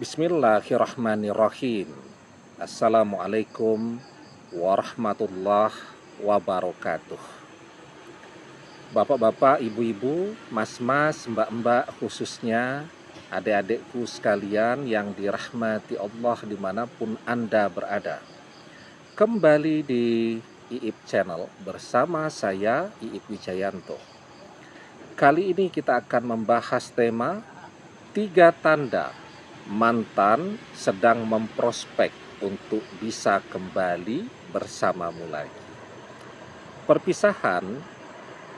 Bismillahirrahmanirrahim. Assalamualaikum warahmatullahi wabarakatuh. Bapak-bapak, ibu-ibu, mas-mas, mbak-mbak, khususnya adik-adikku sekalian yang dirahmati Allah dimanapun Anda berada. Kembali di IIP Channel bersama saya, IIP Wijayanto. Kali ini kita akan membahas tema 3 tanda mantan sedang memprospek untuk bisa kembali bersamamu lagi. Perpisahan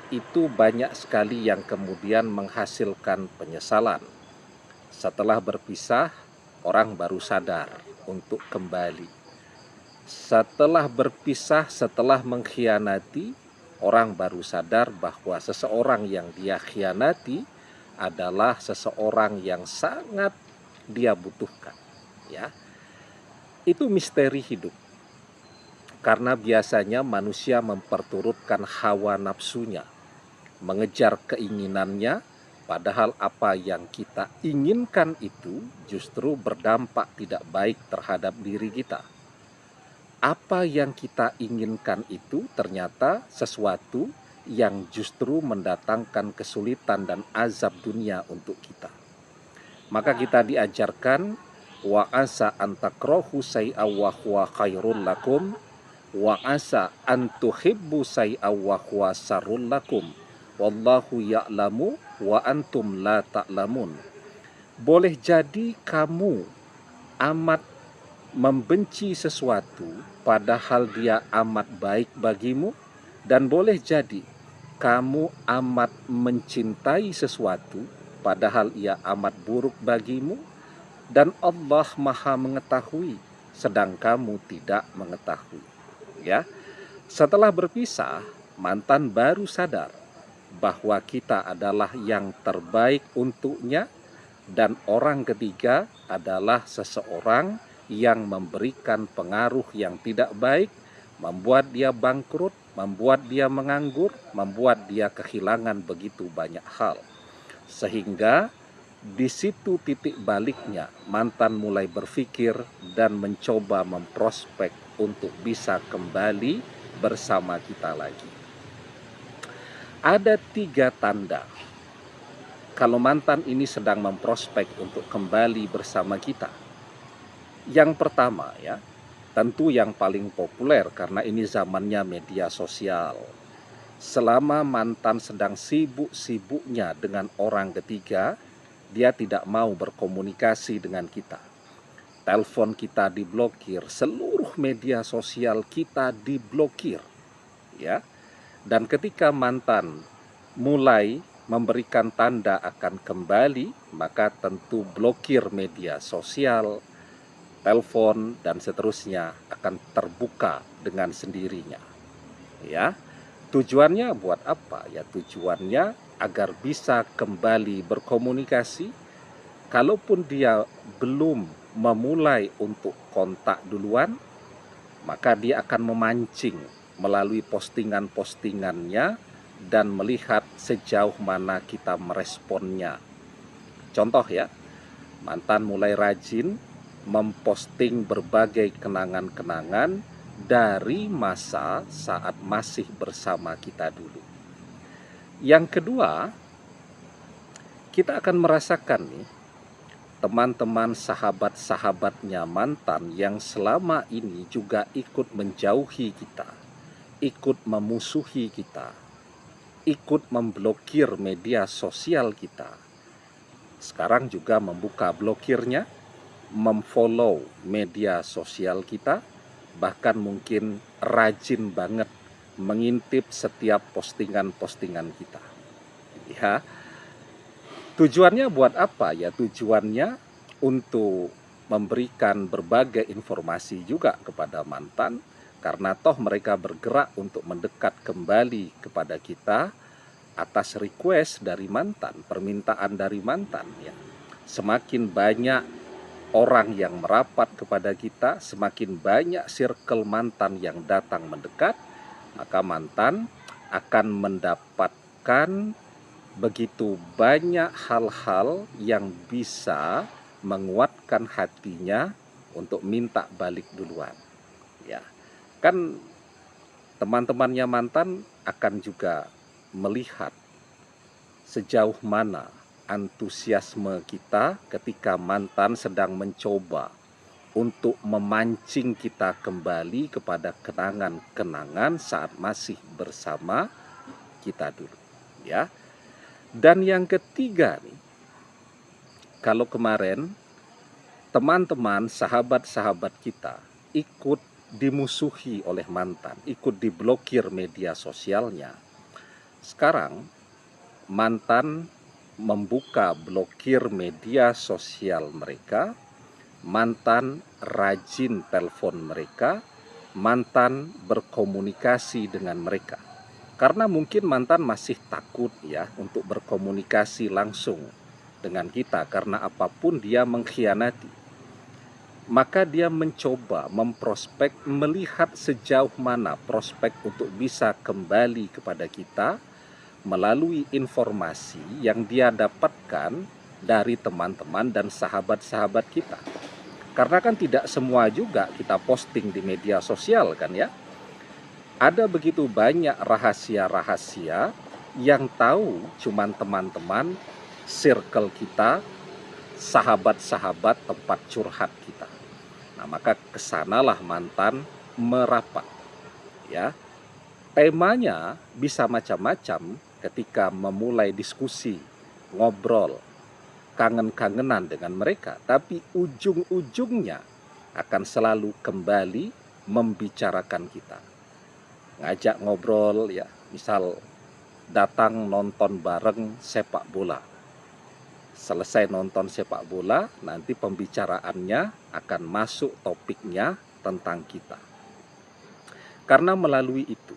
itu banyak sekali yang kemudian menghasilkan penyesalan. Setelah berpisah, orang baru sadar untuk kembali. Setelah berpisah, setelah mengkhianati, orang baru sadar bahwa seseorang yang dia khianati adalah seseorang yang sangat dia butuhkan, ya. Itu misteri hidup. Karena biasanya manusia memperturutkan hawa nafsunya, mengejar keinginannya, padahal apa yang kita inginkan itu justru berdampak tidak baik terhadap diri kita. Apa yang kita inginkan itu ternyata sesuatu yang justru mendatangkan kesulitan dan azab dunia untuk kita. Maka kita diajarkan wa asa antakrohu say'a wa huwa khairul lakum wa asa antuhibbu say'a wa huwa sarul lakum wallahu ya'lamu wa antum la ta'lamun. Boleh jadi kamu amat membenci sesuatu padahal dia amat baik bagimu, dan boleh jadi kamu amat mencintai sesuatu padahal ia amat buruk bagimu, dan Allah Maha mengetahui sedang kamu tidak mengetahui. Ya, setelah berpisah, mantan baru sadar bahwa kita adalah yang terbaik untuknya, dan orang ketiga adalah seseorang yang memberikan pengaruh yang tidak baik, membuat dia bangkrut, membuat dia menganggur, membuat dia kehilangan begitu banyak hal. Sehingga di situ titik baliknya mantan mulai berpikir dan mencoba memprospek untuk bisa kembali bersama kita lagi. Ada 3 tanda kalau mantan ini sedang memprospek untuk kembali bersama kita. Yang pertama, ya, tentu yang paling populer karena ini zamannya media sosial. Selama mantan sedang sibuk-sibuknya dengan orang ketiga, dia tidak mau berkomunikasi dengan kita. Telepon kita diblokir, seluruh media sosial kita diblokir, ya. Dan ketika mantan mulai memberikan tanda akan kembali, maka tentu blokir media sosial, telepon, dan seterusnya akan terbuka dengan sendirinya, ya. Tujuannya buat apa? Ya, tujuannya agar bisa kembali berkomunikasi. Kalaupun dia belum memulai untuk kontak duluan, maka dia akan memancing melalui postingan-postingannya dan melihat sejauh mana kita meresponnya. Contoh, ya, mantan mulai rajin memposting berbagai kenangan-kenangan dari masa saat masih bersama kita dulu. Yang kedua, kita akan merasakan nih teman-teman sahabat-sahabatnya mantan yang selama ini juga ikut menjauhi kita, ikut memusuhi kita, ikut memblokir media sosial kita. Sekarang juga membuka blokirnya, memfollow media sosial kita, bahkan mungkin rajin banget mengintip setiap postingan-postingan kita. Ya, tujuannya buat apa? Ya, tujuannya untuk memberikan berbagai informasi juga kepada mantan, karena toh mereka bergerak untuk mendekat kembali kepada kita atas request dari mantan, permintaan dari mantan, ya. Semakin banyak orang yang merapat kepada kita, semakin banyak circle mantan yang datang mendekat, maka mantan akan mendapatkan begitu banyak hal-hal yang bisa menguatkan hatinya untuk minta balik duluan. Ya, kan teman-temannya mantan akan juga melihat sejauh mana antusiasme kita ketika mantan sedang mencoba untuk memancing kita kembali kepada kenangan-kenangan saat masih bersama kita dulu, ya. Dan yang ketiga nih, kalau kemarin teman-teman, sahabat-sahabat kita ikut dimusuhi oleh mantan, ikut diblokir media sosialnya. Sekarang mantan membuka blokir media sosial mereka, mantan rajin telepon mereka, mantan berkomunikasi dengan mereka. Karena mungkin mantan masih takut ya untuk berkomunikasi langsung dengan kita, karena apapun dia mengkhianati. Maka dia mencoba memprospek, melihat sejauh mana prospek untuk bisa kembali kepada kita melalui informasi yang dia dapatkan dari teman-teman dan sahabat-sahabat kita. Karena kan tidak semua juga kita posting di media sosial kan ya. Ada begitu banyak rahasia-rahasia yang tahu cuman teman-teman, circle kita, sahabat-sahabat tempat curhat kita. Nah, maka kesanalah mantan merapat. Ya, temanya bisa macam-macam ketika memulai diskusi, ngobrol, kangen-kangenan dengan mereka, tapi ujung-ujungnya akan selalu kembali membicarakan kita. Ngajak ngobrol ya, misal datang nonton bareng sepak bola. Selesai nonton sepak bola, nanti pembicaraannya akan masuk topiknya tentang kita. Karena melalui itu,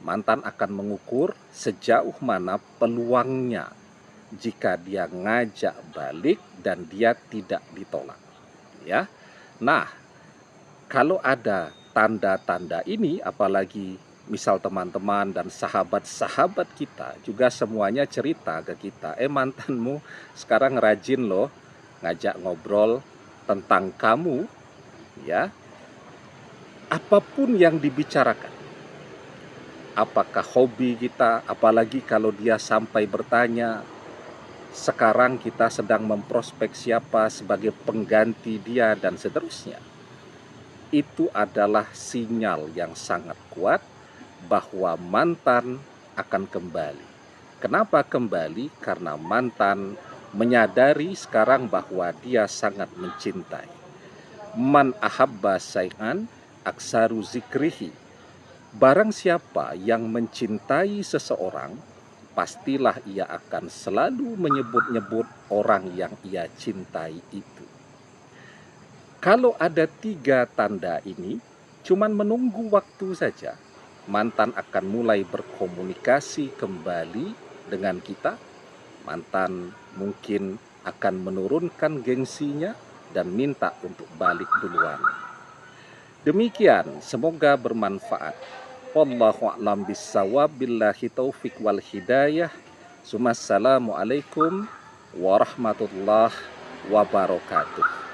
mantan akan mengukur sejauh mana peluangnya jika dia ngajak balik dan dia tidak ditolak. Ya. Nah, kalau ada tanda-tanda ini, apalagi misal teman-teman dan sahabat-sahabat kita juga semuanya cerita ke kita, mantanmu sekarang rajin loh ngajak ngobrol tentang kamu, ya. Apapun yang dibicarakan, apakah hobi kita, apalagi kalau dia sampai bertanya, sekarang kita sedang memprospek siapa sebagai pengganti dia dan seterusnya. Itu adalah sinyal yang sangat kuat bahwa mantan akan kembali. Kenapa kembali? Karena mantan menyadari sekarang bahwa dia sangat mencintai. Man ahabba syai'an aksaru zikrihi. Barang siapa yang mencintai seseorang, pastilah ia akan selalu menyebut-nyebut orang yang ia cintai itu. Kalau ada 3 tanda ini, cuman menunggu waktu saja, mantan akan mulai berkomunikasi kembali dengan kita. Mantan mungkin akan menurunkan gengsinya dan minta untuk balik duluan. Demikian, semoga bermanfaat. Wallahu a'lam bissawab, billahi taufik wal hidayah. Assalamualaikum warahmatullahi wabarakatuh.